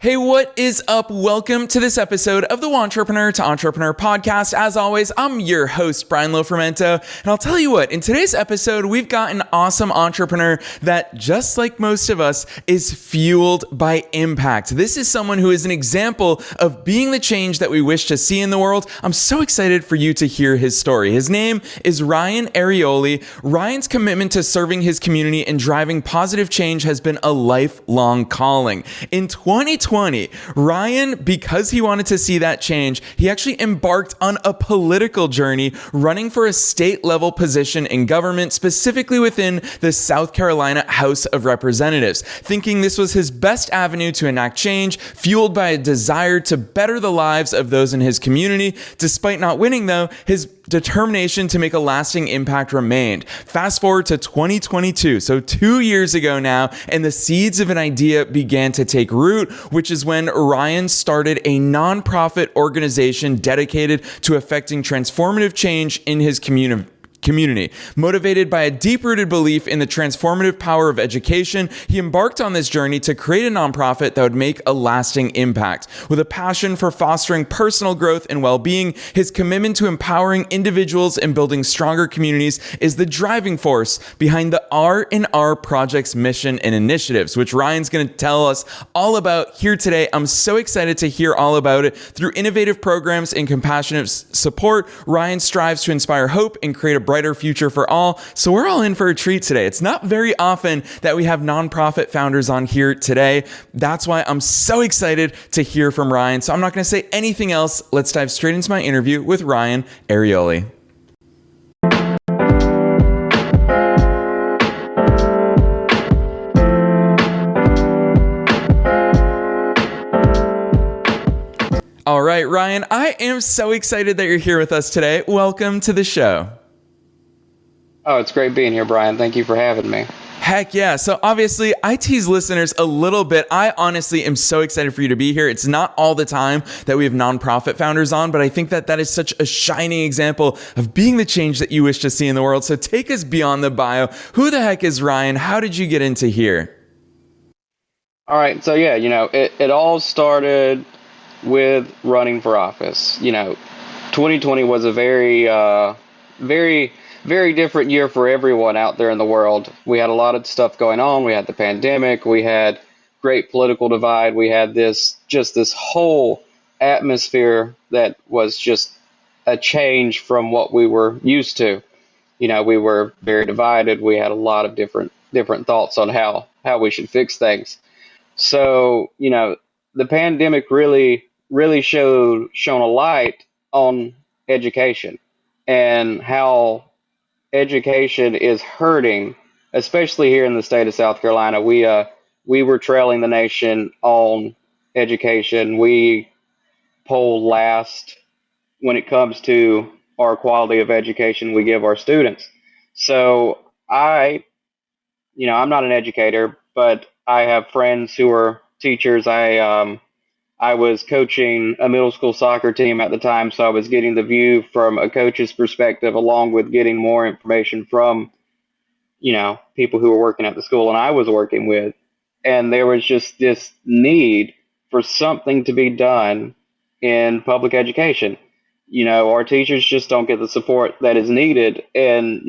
Hey, what is up? Welcome to this episode of the Wantrepreneur to Entrepreneur podcast. As always, I'm your host, Brian Lofermento, and I'll tell you what, in today's episode, we've got an awesome entrepreneur that, just like most of us, is fueled by impact. This is someone who is an example of being the change that we wish to see in the world. I'm so excited for you to hear his story. His name is Ryan Arioli. Ryan's commitment to serving his community and driving positive change has been a lifelong calling. In 2020, Ryan, because he wanted to see that change, he actually embarked on a political journey running for a state level position in government, specifically within the South Carolina House of Representatives, thinking this was his best avenue to enact change, fueled by a desire to better the lives of those in his community. Despite not winning, though, his determination to make a lasting impact remained. Fast forward to 2022, so 2 years ago now, and the seeds of an idea began to take root, which is when Ryan started a nonprofit organization dedicated to effecting transformative change in his community. Motivated by a deep-rooted belief in the transformative power of education, he embarked on this journey to create a nonprofit that would make a lasting impact. With a passion for fostering personal growth and well-being, his commitment to empowering individuals and building stronger communities is the driving force behind the R&R Project's mission and initiatives, which Ryan's going to tell us all about here today. I'm so excited to hear all about it. Through innovative programs and compassionate support, Ryan strives to inspire hope and create a brighter future for all. So we're all in for a treat today. It's not very often that we have nonprofit founders on here today. That's why I'm so excited to hear from Ryan. So I'm not going to say anything else. Let's dive straight into my interview with Ryan Arioli. All right, Ryan, I am so excited that you're here with us today. Welcome to the show. Oh, it's great being here, Brian. Thank you for having me. Heck yeah. So obviously, I tease listeners a little bit. I honestly am so excited for you to be here. It's not all the time that we have nonprofit founders on, but I think that that is such a shining example of being the change that you wish to see in the world. So take us beyond the bio. Who the heck is Ryan? How did you get into here? All right. So, yeah, it all started with running for office. 2020 was a very different year for everyone out there in the world. We had a lot of stuff going on. We had the pandemic. We had great political divide. We had this whole atmosphere that was just a change from what we were used to. We were very divided. We had a lot of different thoughts on how we should fix things. So, the pandemic really shone a light on education and how education is hurting, especially here in the state of South Carolina. We were trailing the nation on education. We poll last when it comes to our quality of education we give our students. So I'm not an educator, but I have friends who are teachers. I was coaching a middle school soccer team at the time, so I was getting the view from a coach's perspective, along with getting more information from, people who were working at the school and I was working with. And there was just this need for something to be done in public education. Our teachers just don't get the support that is needed. And,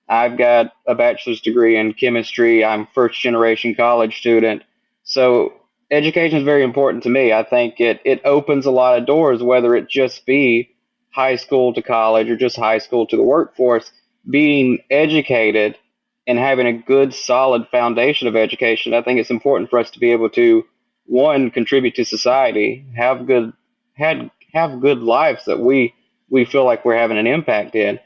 I've got a bachelor's degree in chemistry. I'm first generation college student. So education is very important to me. I think it opens a lot of doors, whether it just be high school to college or just high school to the workforce. Being educated and having a good, solid foundation of education, I think it's important for us to be able to, one, contribute to society, have good lives that we feel like we're having an impact in.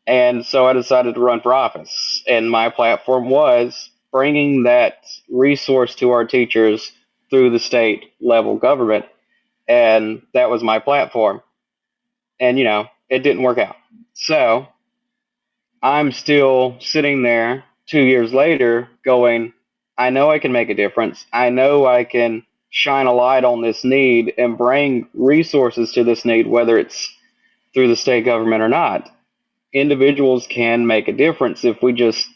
And so I decided to run for office. And my platform was bringing that resource to our teachers through the state level government. And that was my platform. And, it didn't work out. So I'm still sitting there 2 years later going, I know I can make a difference. I know I can shine a light on this need and bring resources to this need, whether it's through the state government or not. Individuals can make a difference if we just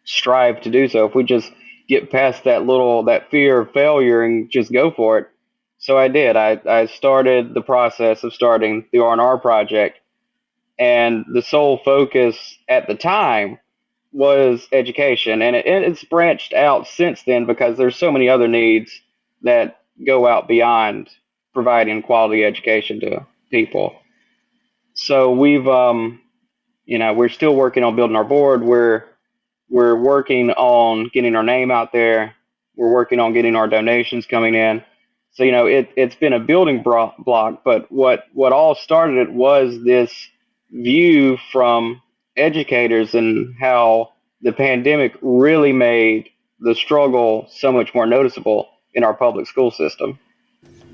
strive to do so, if we just get past that fear of failure and just go for it. So I did. I started the process of starting the R&R Project, and the sole focus at the time was education, and it's branched out since then because there's so many other needs that go out beyond providing quality education to people. So we're still working on building our board. We're working on getting our name out there. We're working on getting our donations coming in. So, it's been a building block, but what all started it was this view from educators and how the pandemic really made the struggle so much more noticeable in our public school system.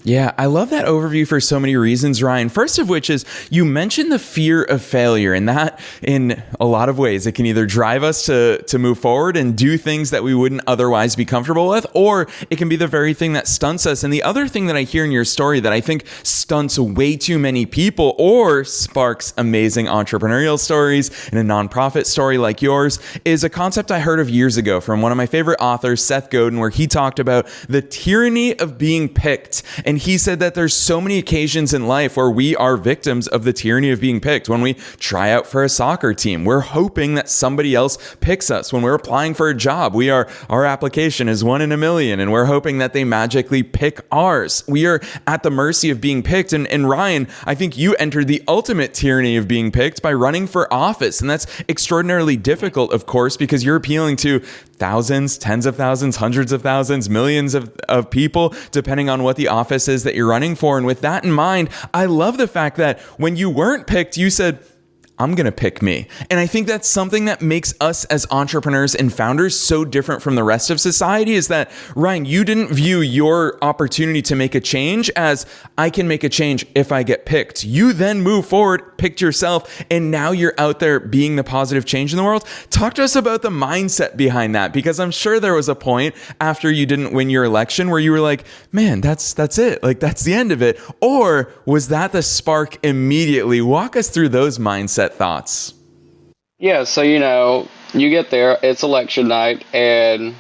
Yeah, I love that overview for so many reasons, Ryan. First of which is you mentioned the fear of failure, and that in a lot of ways, it can either drive us to move forward and do things that we wouldn't otherwise be comfortable with, or it can be the very thing that stunts us. And the other thing that I hear in your story that I think stunts way too many people or sparks amazing entrepreneurial stories and a nonprofit story like yours is a concept I heard of years ago from one of my favorite authors, Seth Godin, where he talked about the tyranny of being picked. And he said that there's so many occasions in life where we are victims of the tyranny of being picked. When we try out for a soccer team, we're hoping that somebody else picks us. When we're applying for a job, our application is 1 in a million, and we're hoping that they magically pick ours. We are at the mercy of being picked. And Ryan, I think you entered the ultimate tyranny of being picked by running for office. And that's extraordinarily difficult, of course, because you're appealing to thousands, tens of thousands, hundreds of thousands, millions of people, depending on what the office is that you're running for. And with that in mind, I love the fact that when you weren't picked, you said, I'm going to pick me. And I think that's something that makes us as entrepreneurs and founders so different from the rest of society is that, Ryan, you didn't view your opportunity to make a change as I can make a change if I get picked. You then move forward, picked yourself, and now you're out there being the positive change in the world. Talk to us about the mindset behind that, because I'm sure there was a point after you didn't win your election where you were like, man, that's it. Like, that's the end of it. Or was that the spark immediately? Walk us through those mindset thoughts. Yeah, so you get there, it's election night, and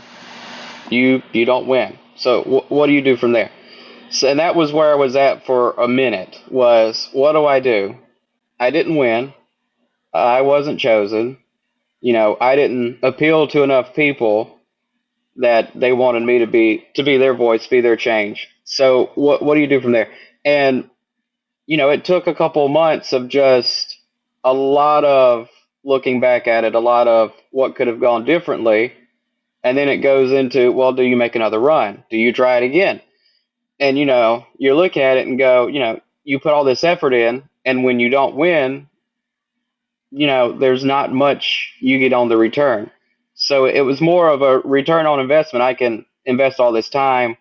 you don't win. So what do you do from there? So, and that was where I was at for a minute, was what do? I didn't win. I wasn't chosen. I didn't appeal to enough people that they wanted me to be their voice, be their change. So what do you do from there? And it took a couple months of just a lot of looking back at it, a lot of what could have gone differently. And then it goes into, well, do you make another run? Do you try it again? And, you look at it and go, you put all this effort in, and when you don't win, there's not much you get on the return. So it was more of a return on investment. I can invest all this time,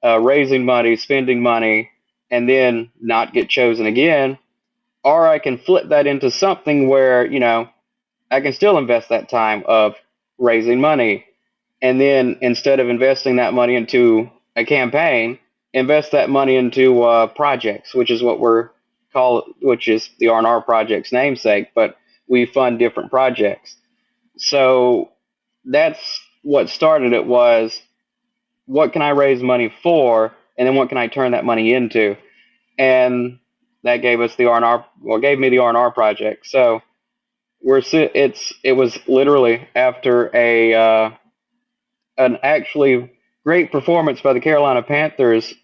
raising money, spending money, and then not get chosen again. Or I can flip that into something where, I can still invest that time of raising money. And then instead of investing that money into a campaign, invest that money into projects, which is what which is the R&R Project's namesake, but we fund different projects. So that's what started it, was what can I raise money for? And then what can I turn that money into? And that gave us gave me the R&R Project. So it was literally after an actually great performance by the Carolina Panthers.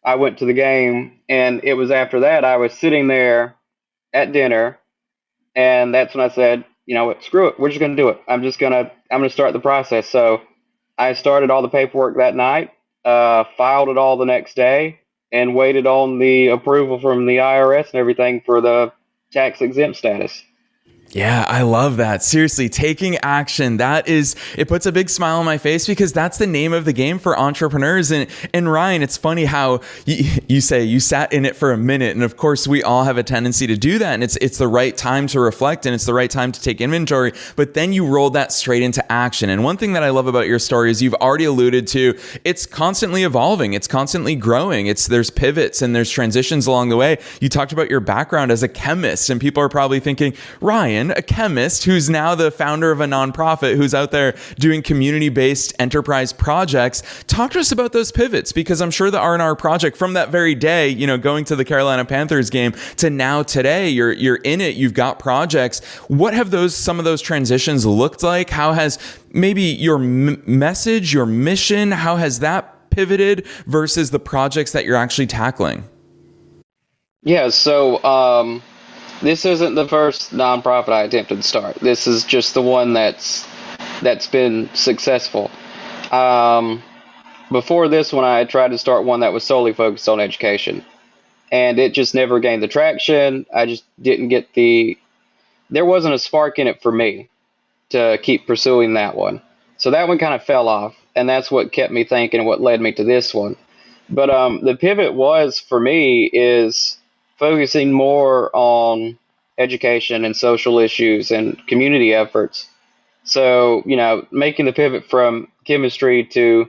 I went to the game, and it was after that I was sitting there at dinner, and that's when I said, screw it, we're just going to do it. I'm going to start the process. So I started all the paperwork that night, filed it all the next day, and waited on the approval from the IRS and everything for the tax exempt status. Yeah, I love that. Seriously, taking action. It puts a big smile on my face, because that's the name of the game for entrepreneurs. And Ryan, it's funny how you say you sat in it for a minute. And of course, we all have a tendency to do that. And it's the right time to reflect, and it's the right time to take inventory. But then you rolled that straight into action. And one thing that I love about your story is you've already alluded to, it's constantly evolving. It's constantly growing. There's pivots and there's transitions along the way. You talked about your background as a chemist, and people are probably thinking, Ryan, Ryan, a chemist who's now the founder of a nonprofit who's out there doing community-based enterprise projects. Talk to us about those pivots, because I'm sure the R&R Project from that very day, you know, going to the Carolina Panthers game to now today, you're in it, you've got projects. What have some of those transitions looked like? How has maybe your message, your mission, how has that pivoted versus the projects that you're actually tackling? Yeah, so this isn't the first nonprofit I attempted to start. This is just the one that's been successful. Before this one, I tried to start one that was solely focused on education, and it just never gained the traction. I just didn't get there wasn't a spark in it for me to keep pursuing that one. So that one kind of fell off, and that's what kept me thinking and what led me to this one. But the pivot was, for me, is focusing more on education and social issues and community efforts. So, you know, making the pivot from chemistry to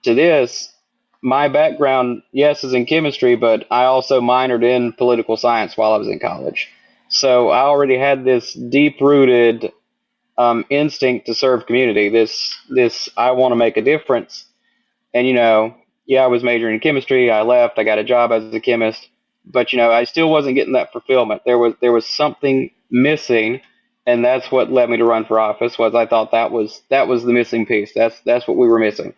this, my background, yes, is in chemistry, but I also minored in political science while I was in college. So I already had this deep-rooted instinct to serve community. This I want to make a difference. And, you know, yeah, I was majoring in chemistry. I left. I got a job as a chemist. But, you know, I still wasn't getting that fulfillment. There was something missing, and that's what led me to run for office. Was I thought that was the missing piece. That's what we were missing.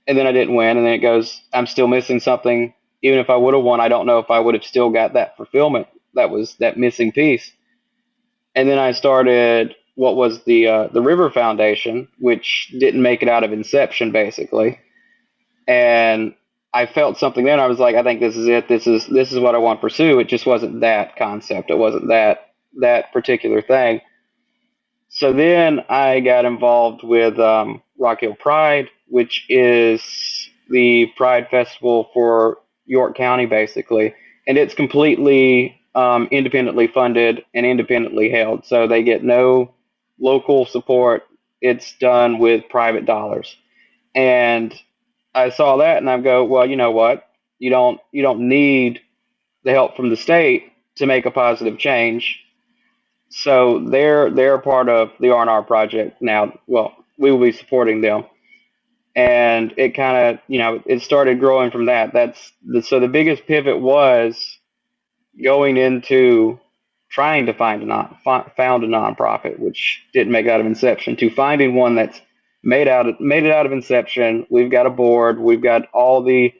And then I didn't win, and then it goes, I'm still missing something. Even if I would have won, I don't know if I would have still got that fulfillment. That was that missing piece. And then I started what was the River Foundation, which didn't make it out of inception, basically. And I felt something then. I was like, I think this is it. This is what I want to pursue. It just wasn't that concept. It wasn't that particular thing. So then I got involved with Rock Hill Pride, which is the Pride Festival for York County, basically. And it's completely independently funded and independently held. So they get no local support. It's done with private dollars. And I saw that and I go, well, you know what? You don't need the help from the state to make a positive change. So they're a part of the R&R Project now. Well, we will be supporting them. And it kind of, you know, it started growing from that. So the biggest pivot was going into trying to found a nonprofit, which didn't make it out of inception, to finding one that's made it out of inception. We've got a board. We've got all the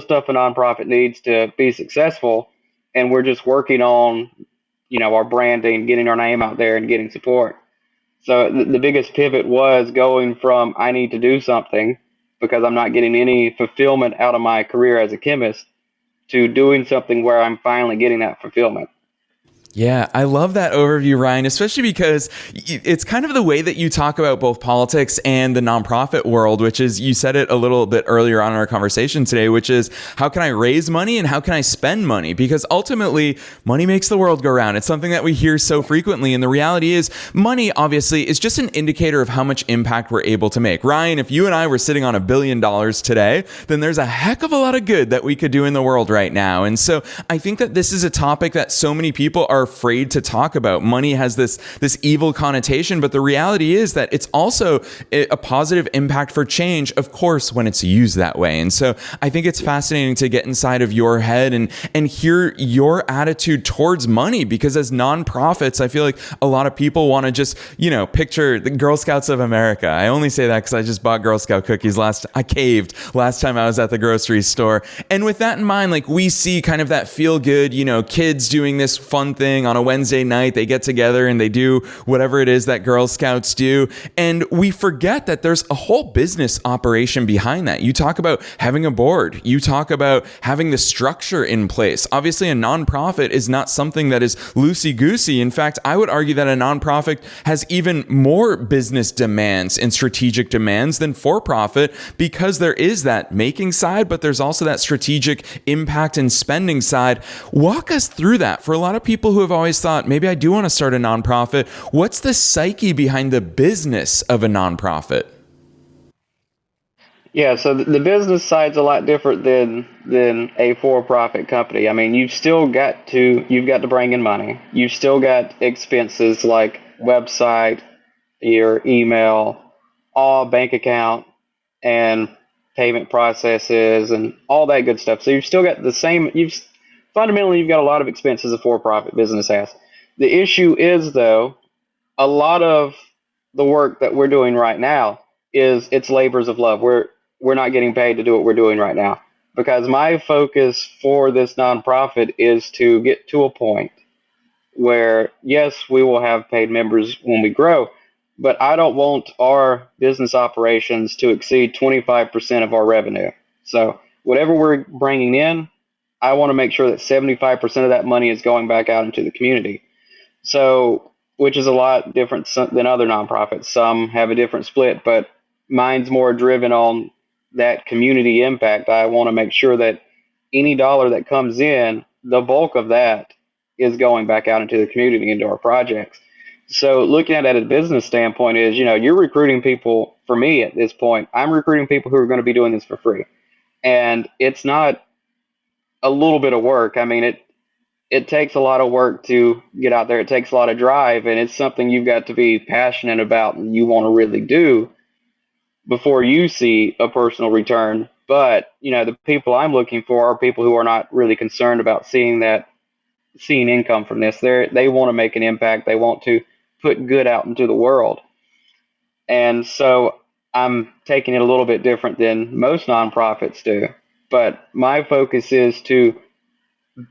stuff a nonprofit needs to be successful, and we're just working on, you know, our branding, getting our name out there, and getting support. So the biggest pivot was going from I need to do something because I'm not getting any fulfillment out of my career as a chemist to doing something where I'm finally getting that fulfillment. Yeah, I love that overview, Ryan, especially because it's kind of the way that you talk about both politics and the nonprofit world, which is, you said it a little bit earlier on in our conversation today, which is how can I raise money and how can I spend money? Because ultimately, money makes the world go round. It's something that we hear so frequently. And the reality is money, obviously, is just an indicator of how much impact we're able to make. Ryan, if you and I were sitting on $1 billion today, then there's a heck of a lot of good that we could do in the world right now. And so I think that this is a topic that so many people are afraid to talk about. Money has this evil connotation, but the reality is that it's also a positive impact for change, of course, when it's used that way. And so I think it's fascinating to get inside of your head and hear your attitude towards money, because as nonprofits, I feel like a lot of people want to just, you know, picture the Girl Scouts of America. I only say that because I just bought Girl Scout cookies I caved last time I was at the grocery store. And with that in mind, like, we see kind of that feel good, you know, kids doing this fun thing on a Wednesday night. They get together and they do whatever it is that Girl Scouts do. And we forget that there's a whole business operation behind that. You talk about having a board. You talk about having the structure in place. Obviously, a nonprofit is not something that is loosey-goosey. In fact, I would argue that a nonprofit has even more business demands and strategic demands than for-profit, because there is that making side, but there's also that strategic impact and spending side. Walk us through that. For a lot of people who have always thought, maybe I do want to start a nonprofit, what's the psyche behind the business of a nonprofit? Yeah, so the business side's a lot different than a for-profit company. I mean, you've got to bring in money. You've still got expenses like website, your email, all bank account, and payment processes and all that good stuff. So you've still got the same. You've got a lot of expenses a for-profit business has. The issue is though, a lot of the work that we're doing right now is it's labors of love. We're not getting paid to do what we're doing right now because my focus for this nonprofit is to get to a point where yes, we will have paid members when we grow, but I don't want our business operations to exceed 25% of our revenue. So whatever we're bringing in, I want to make sure that 75% of that money is going back out into the community. So, which is a lot different than other nonprofits. Some have a different split, but mine's more driven on that community impact. I want to make sure that any dollar that comes in, the bulk of that is going back out into the community, into our projects. So, looking at it at a business standpoint is, you're recruiting people. For me at this point, I'm recruiting people who are going to be doing this for free. And it's not a little bit of work. I mean, it takes a lot of work to get out there. It takes a lot of drive, and it's something you've got to be passionate about and you want to really do before you see a personal return. But, the people I'm looking for are people who are not really concerned about seeing income from this. They want to make an impact. They want to put good out into the world. And so I'm taking it a little bit different than most nonprofits do. But my focus is to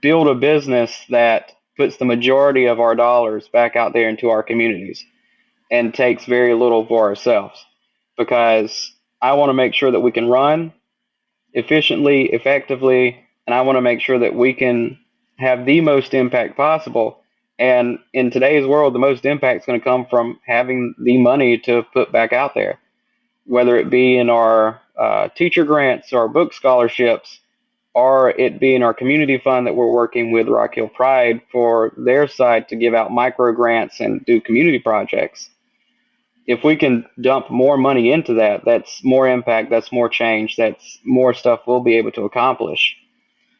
build a business that puts the majority of our dollars back out there into our communities and takes very little for ourselves, because I want to make sure that we can run efficiently, effectively, and I want to make sure that we can have the most impact possible. And in today's world, the most impact is going to come from having the money to put back out there, whether it be in our teacher grants or book scholarships, or it be in our community fund that we're working with Rock Hill Pride for their side to give out micro grants and do community projects. If we can dump more money into that, that's more impact, that's more change, that's more stuff we'll be able to accomplish.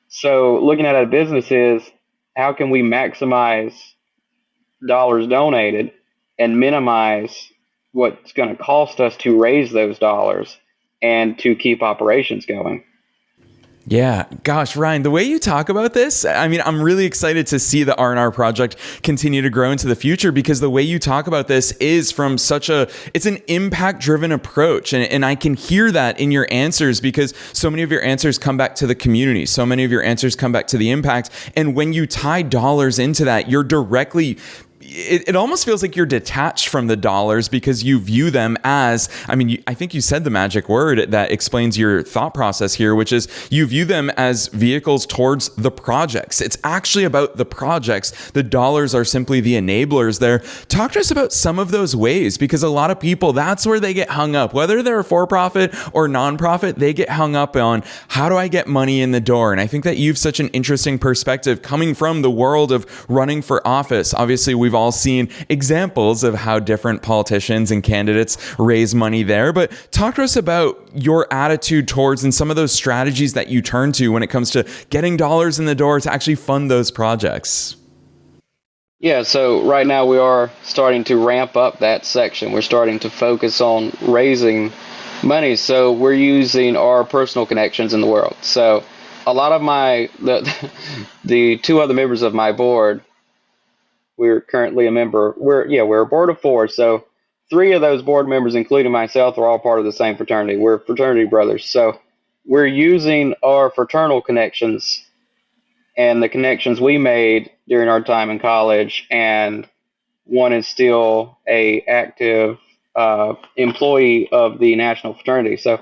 So looking at a business is, how can we maximize dollars donated and minimize what's going to cost us to raise those dollars and to keep operations going? Yeah, gosh, Ryan, the way you talk about this, I mean, I'm really excited to see the R&R project continue to grow into the future, because the way you talk about this is from it's an impact driven approach. And I can hear that in your answers, because so many of your answers come back to the community. So many of your answers come back to the impact. And when you tie dollars into that, you're directly, it almost feels like you're detached from the dollars, because you view them as, I think you said the magic word that explains your thought process here, which is you view them as vehicles towards the projects. It's actually about the projects. The dollars are simply the enablers there. Talk to us about some of those ways, because a lot of people, that's where they get hung up. Whether they're a for-profit or nonprofit, they get hung up on, how do I get money in the door? And I think that you've such an interesting perspective coming from the world of running for office. Obviously, we've all seen examples of how different politicians and candidates raise money there, but talk to us about your attitude towards and some of those strategies that you turn to when it comes to getting dollars in the door to actually fund those projects. Yeah, so right now we are starting to ramp up that section. We're starting to focus on raising money. So we're using our personal connections in the world. So a lot of the two other members of my board, we're currently a member. We're a board of 4. So 3 of those board members, including myself, are all part of the same fraternity. We're fraternity brothers. So we're using our fraternal connections and the connections we made during our time in college. And one is still a active employee of the national fraternity. So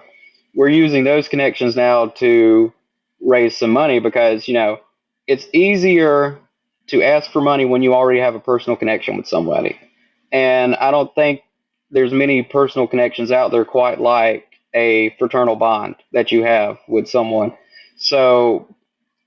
we're using those connections now to raise some money, because, it's easier to ask for money when you already have a personal connection with somebody. And I don't think there's many personal connections out there quite like a fraternal bond that you have with someone. So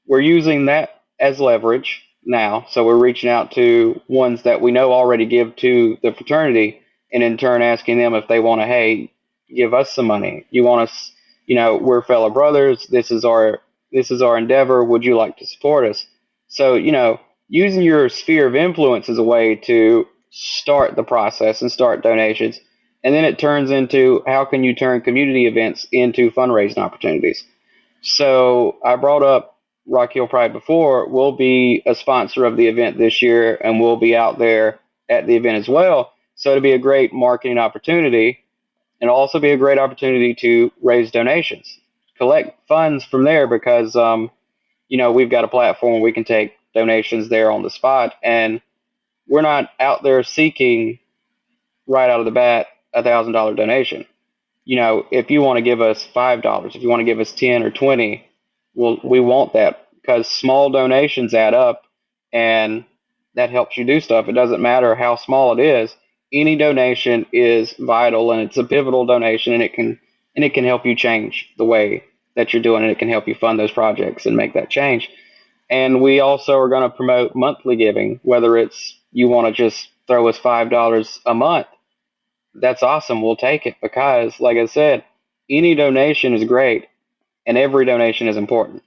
we're using that as leverage now. So we're reaching out to ones that we know already give to the fraternity, and in turn asking them if they want to, hey, give us some money. You want us, we're fellow brothers. This is our endeavor. Would you like to support us? So, using your sphere of influence is a way to start the process and start donations. And then it turns into how can you turn community events into fundraising opportunities? So I brought up Rock Hill Pride before. We'll be a sponsor of the event this year, and we'll be out there at the event as well. So it'll be a great marketing opportunity, and also be a great opportunity to raise donations, collect funds from there, because we've got a platform where we can take donations there on the spot, and we're not out there seeking right out of the bat $1,000 donation. If you want to give us $5, if you want to give us 10 or 20, well, we want that, because small donations add up, and that helps you do stuff. It doesn't matter how small it is. Any donation is vital, and it's a pivotal donation, and it can help you change the way that you're doing it. It can help you fund those projects and make that change. And we also are going to promote monthly giving, whether it's you want to just throw us $5 a month. That's awesome. We'll take it, because, like I said, any donation is great, and every donation is important.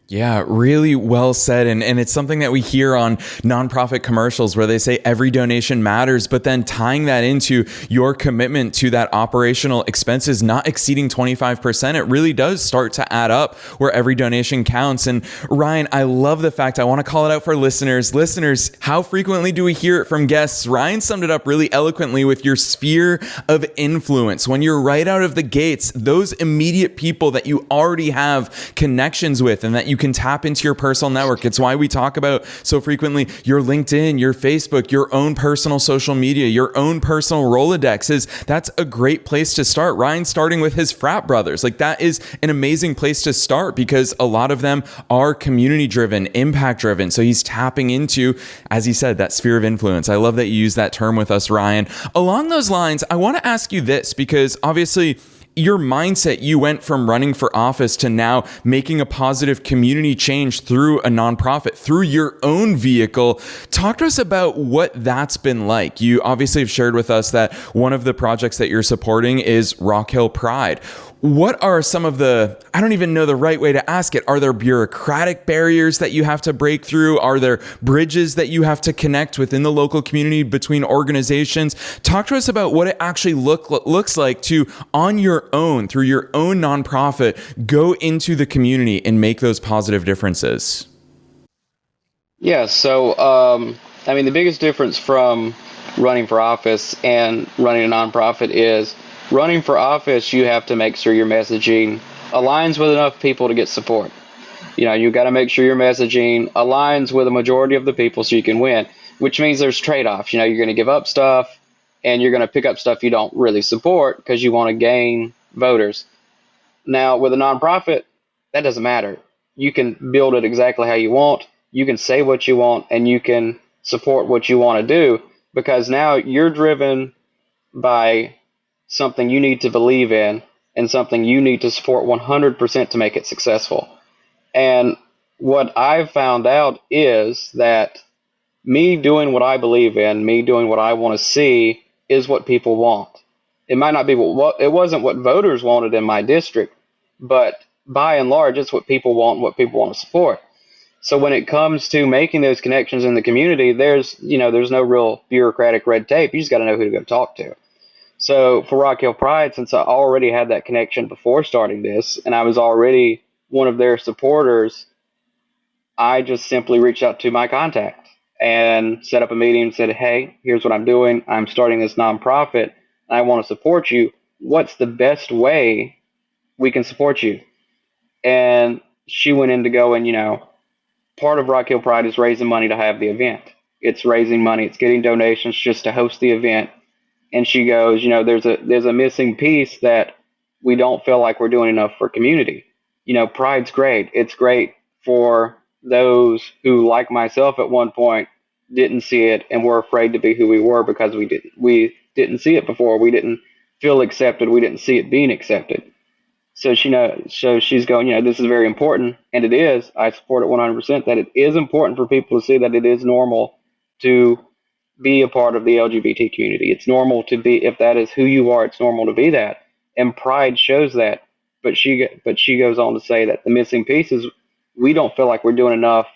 Yeah, really well said. And it's something that we hear on nonprofit commercials where they say every donation matters, but then tying that into your commitment to that operational expenses not exceeding 25%, it really does start to add up where every donation counts. And Ryan, I love the fact, I want to call it out for listeners. Listeners, how frequently do we hear it from guests? Ryan summed it up really eloquently with your sphere of influence. When you're right out of the gates, those immediate people that you already have connections with and that you can tap into your personal network. It's why we talk about so frequently your LinkedIn, your Facebook, your own personal social media, your own personal Rolodex. That's a great place to start. Ryan starting with his frat brothers. Like, that is an amazing place to start, because a lot of them are community driven, impact driven. So he's tapping into, as he said, that sphere of influence. I love that you use that term with us, Ryan. Along those lines, I want to ask you this, because obviously your mindset, you went from running for office to now making a positive community change through a nonprofit, through your own vehicle. Talk to us about what that's been like. You obviously have shared with us that one of the projects that you're supporting is Rock Hill Pride. What are some of the, I don't even know the right way to ask it. Are there bureaucratic barriers that you have to break through? Are there bridges that you have to connect within the local community between organizations? Talk to us about what it actually looks like to, on your own, through your own nonprofit, go into the community and make those positive differences. Yeah, so the biggest difference from running for office and running a nonprofit is running for office, you have to make sure your messaging aligns with enough people to get support. You've got to make sure your messaging aligns with a majority of the people so you can win, which means there's trade-offs. You're going to give up stuff, and you're going to pick up stuff you don't really support because you want to gain voters. Now, with a nonprofit, that doesn't matter. You can build it exactly how you want. You can say what you want, and you can support what you want to do, because now you're driven by something you need to believe in and something you need to support 100% to make it successful. And what I've found out is that me doing what I believe in, me doing what I want to see, is what people want. It might not be it wasn't what voters wanted in my district, but by and large, it's what people want, what people want to support. So when it comes to making those connections in the community, there's no real bureaucratic red tape. You just got to know who to go talk to. So for Rock Hill Pride, since I already had that connection before starting this, and I was already one of their supporters, I just simply reached out to my contact and set up a meeting and said, hey, here's what I'm doing. I'm starting this nonprofit, and I want to support you. What's the best way we can support you? And she went in to go, and, part of Rock Hill Pride is raising money to have the event. It's raising money. It's getting donations just to host the event. And she goes, there's a missing piece that we don't feel like we're doing enough for community. Pride's great. It's great for those who, like myself at one point, didn't see it and were afraid to be who we were because we didn't see it before. We didn't feel accepted. We didn't see it being accepted. So she's going, this is very important, and it is. I support it 100%, that it is important for people to see that it is normal to be a part of the LGBT community. It's normal to be, if that is who you are, it's normal to be that. And Pride shows that. But she goes on to say that the missing piece is we don't feel like we're doing enough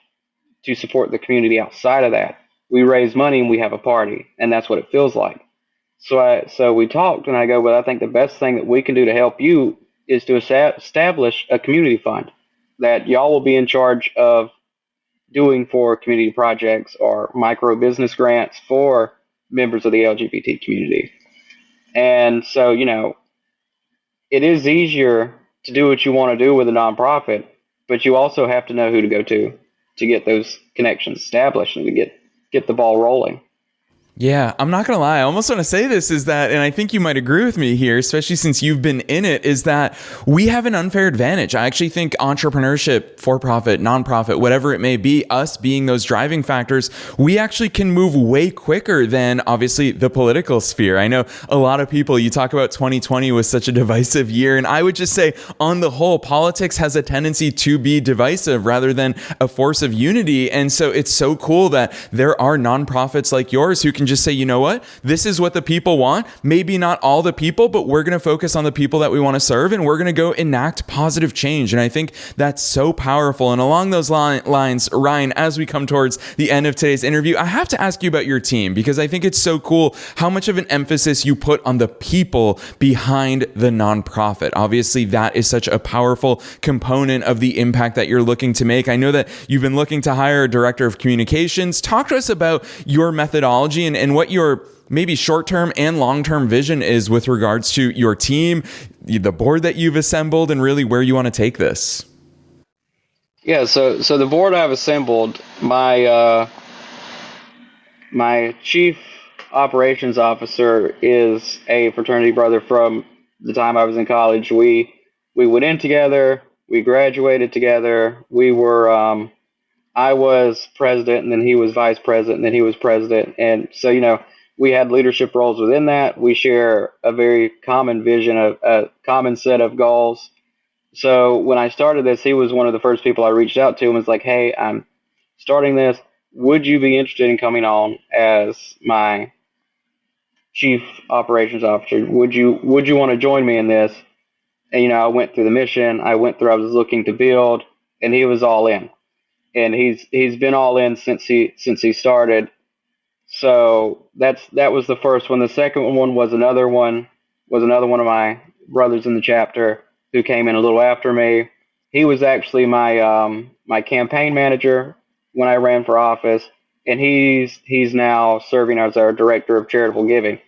to support the community outside of that. We raise money and we have a party, and that's what it feels like. So we talked, and I go, well, I think the best thing that we can do to help you is to establish a community fund that y'all will be in charge of doing for community projects or micro business grants for members of the LGBT community. And so, it is easier to do what you want to do with a nonprofit, but you also have to know who to go to get those connections established and to get the ball rolling. Yeah, I'm not going to lie. I almost want to say this is that, and I think you might agree with me here, especially since you've been in it, is that we have an unfair advantage. I actually think entrepreneurship, for-profit, nonprofit, whatever it may be, us being those driving factors, we actually can move way quicker than obviously the political sphere. I know a lot of people, you talk about 2020 was such a divisive year, and I would just say on the whole, politics has a tendency to be divisive rather than a force of unity. And so it's so cool that there are nonprofits like yours who can just say, you know what, this is what the people want. Maybe not all the people, but we're going to focus on the people that we want to serve, and we're going to go enact positive change. And I think that's so powerful. And along those lines, Ryan, as we come towards the end of today's interview, I have to ask you about your team, because I think it's so cool how much of an emphasis you put on the people behind the nonprofit. Obviously, that is such a powerful component of the impact that you're looking to make. I know that you've been looking to hire a director of communications. Talk to us about your methodology and what your maybe short-term and long-term vision is with regards to your team, the board that you've assembled, and really where you want to take this. Yeah, so the board I've assembled, my chief operations officer is a fraternity brother from the time I was in college. We went in together, we graduated together. We were I was president, and then he was vice president, and then he was president. And so, we had leadership roles within that. We share a very common vision, a common set of goals. So when I started this, he was one of the first people I reached out to and was like, hey, I'm starting this. Would you be interested in coming on as my chief operations officer? Would you want to join me in this? And, I went through the mission. I was looking to build, and he was all in. And he's been all in since he started. So that was the first one. The second one was another one of my brothers in the chapter who came in a little after me. He was actually my campaign manager when I ran for office, and he's now serving as our director of charitable giving.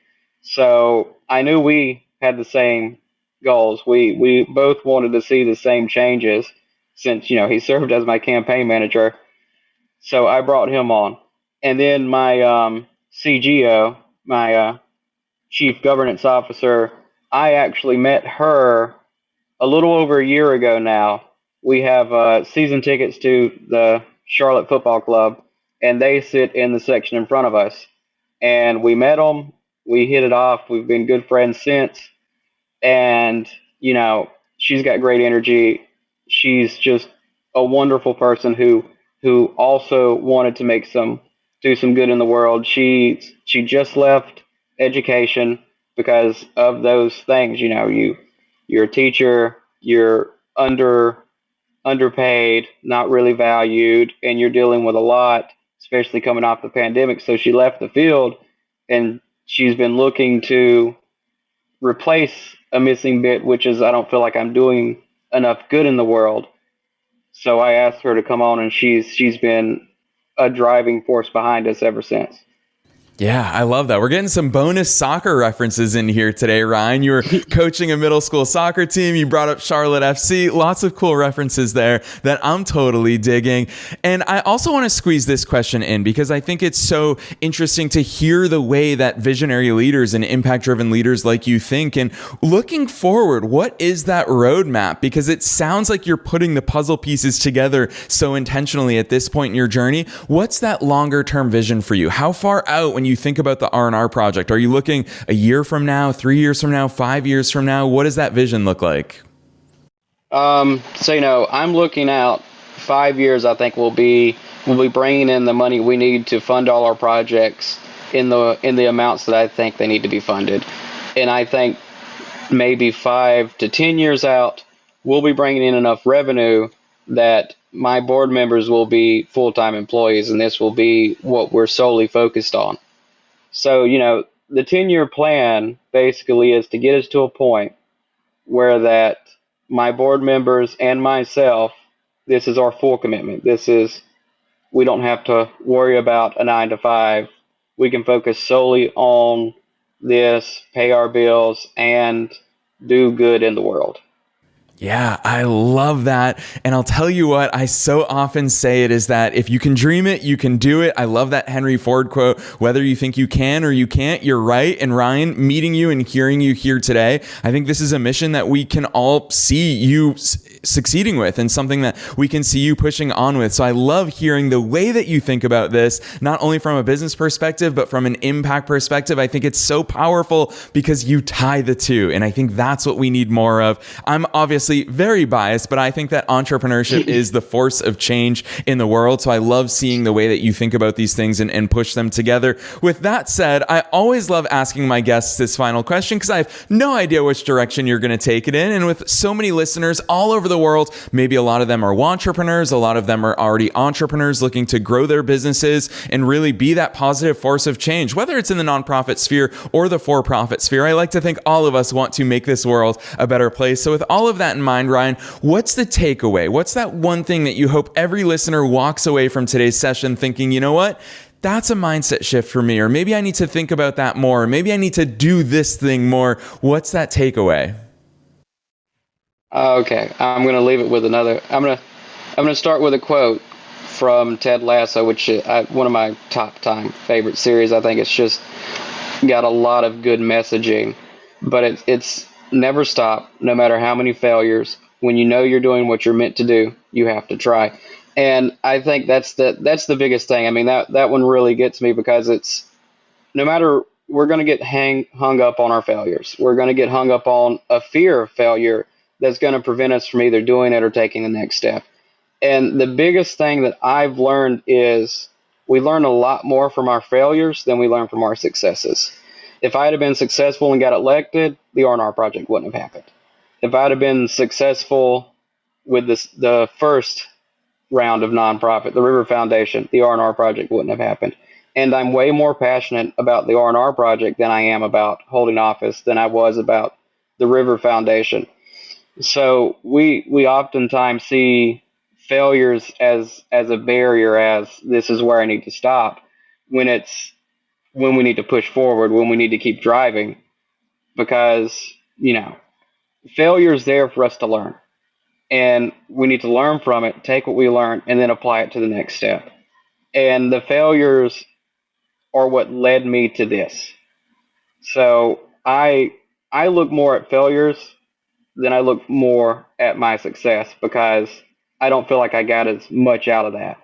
So I knew we had the same goals. We both wanted to see the same changes. Since he served as my campaign manager, so I brought him on. And then my CGO, my chief governance officer, I actually met her a little over a year ago now. We have season tickets to the Charlotte Football Club, and they sit in the section in front of us. And we met them. We hit it off. We've been good friends since. And she's got great energy. She's just a wonderful person who also wanted to do some good in the world. She just left education because of those things. You're a teacher, you're underpaid, not really valued, and you're dealing with a lot, especially coming off the pandemic. So she left the field, and she's been looking to replace a missing bit, which is I don't feel like I'm doing enough good in the world. So I asked her to come on, and she's been a driving force behind us ever since. Yeah, I love that. We're getting some bonus soccer references in here today, Ryan. You were coaching a middle school soccer team. You brought up Charlotte FC. Lots of cool references there that I'm totally digging. And I also want to squeeze this question in because I think it's so interesting to hear the way that visionary leaders and impact-driven leaders like you think. And looking forward, what is that roadmap? Because it sounds like you're putting the puzzle pieces together so intentionally at this point in your journey. What's that longer-term vision for you? How far out when you think about the R&R project? Are you looking a year from now, 3 years from now, 5 years from now? What does that vision look like? I'm looking out 5 years. I think we'll be bringing in the money we need to fund all our projects in the amounts that I think they need to be funded. And I think maybe 5 to 10 years out, we'll be bringing in enough revenue that my board members will be full-time employees, and this will be what we're solely focused on. So, the 10-year plan basically is to get us to a point where that my board members and myself, this is our full commitment. We don't have to worry about a 9 to 5. We can focus solely on this, pay our bills, and do good in the world. Yeah, I love that. And I'll tell you what, I so often say it is that if you can dream it, you can do it. I love that Henry Ford quote, whether you think you can or you can't, you're right. And Ryan, meeting you and hearing you here today, I think this is a mission that we can all see you succeeding with and something that we can see you pushing on with. So I love hearing the way that you think about this, not only from a business perspective, but from an impact perspective. I think it's so powerful because you tie the two. And I think that's what we need more of. I'm obviously very biased, but I think that entrepreneurship is the force of change in the world. So I love seeing the way that you think about these things and push them together. With that said, I always love asking my guests this final question because I have no idea which direction you're going to take it in. And with so many listeners all over the world, maybe a lot of them are wantrepreneurs, a lot of them are already entrepreneurs looking to grow their businesses and really be that positive force of change, whether it's in the nonprofit sphere or the for-profit sphere. I like to think all of us want to make this world a better place. So with all of that in mind, Ryan, what's the takeaway? What's that one thing that you hope every listener walks away from today's session thinking, you know what? That's a mindset shift for me, or maybe I need to think about that more, or maybe I need to do this thing more. What's that takeaway? Okay, I'm going to leave it with another. I'm going to start with a quote from Ted Lasso, which is one of my top time favorite series. I think it's just got a lot of good messaging, but it's never stop, no matter how many failures. When you know you're doing what you're meant to do, you have to try. And I think that's the biggest thing. I mean, that one really gets me because it's no matter, we're going to get hung up on our failures. We're going to get hung up on a fear of failure that's going to prevent us from either doing it or taking the next step. And the biggest thing that I've learned is we learn a lot more from our failures than we learn from our successes. If I had been successful and got elected, the R&R Project wouldn't have happened. If I'd have been successful with the first round of nonprofit, the River Foundation, the R&R Project wouldn't have happened. And I'm way more passionate about the R&R Project than I am about holding office, than I was about the River Foundation. So we oftentimes see failures as a barrier, as this is where I need to stop, when we need to push forward, when we need to keep driving, because, failure is there for us to learn. And we need to learn from it, take what we learn, and then apply it to the next step. And the failures are what led me to this. So I look more at failures than I look more at my success, because I don't feel like I got as much out of that.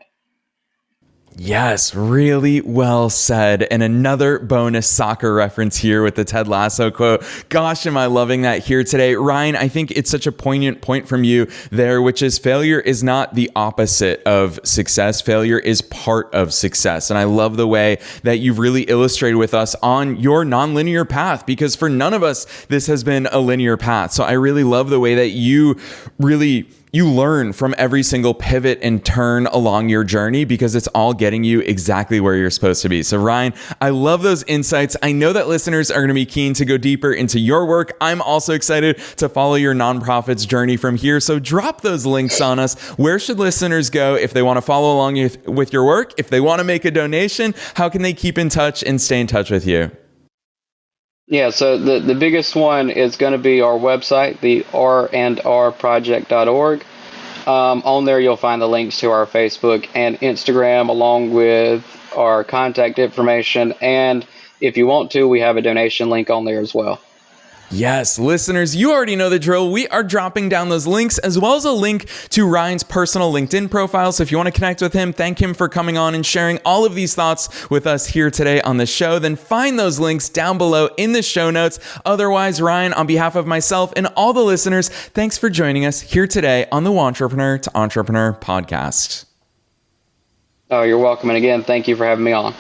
Yes, really well said. And another bonus soccer reference here with the Ted Lasso quote. Gosh, am I loving that here today. Ryan, I think it's such a poignant point from you there, which is failure is not the opposite of success. Failure is part of success. And I love the way that you've really illustrated with us on your nonlinear path, because for none of us, this has been a linear path. So I really love the way that you learn from every single pivot and turn along your journey, because it's all getting you exactly where you're supposed to be. So Ryan, I love those insights. I know that listeners are going to be keen to go deeper into your work. I'm also excited to follow your nonprofit's journey from here. So drop those links on us. Where should listeners go if they want to follow along with your work? If they want to make a donation, how can they keep in touch and stay in touch with you? Yeah, so the biggest one is going to be our website, the R&Rproject.org. On there, you'll find the links to our Facebook and Instagram, along with our contact information. And if you want to, we have a donation link on there as well. Yes, listeners, you already know the drill. We are dropping down those links, as well as a link to Ryan's personal LinkedIn profile. So if you want to connect with him, thank him for coming on and sharing all of these thoughts with us here today on the show. Then find those links down below in the show notes. Otherwise, Ryan, on behalf of myself and all the listeners, thanks for joining us here today on the Wantrepreneur to Entrepreneur podcast. Oh, you're welcome. And again, thank you for having me on.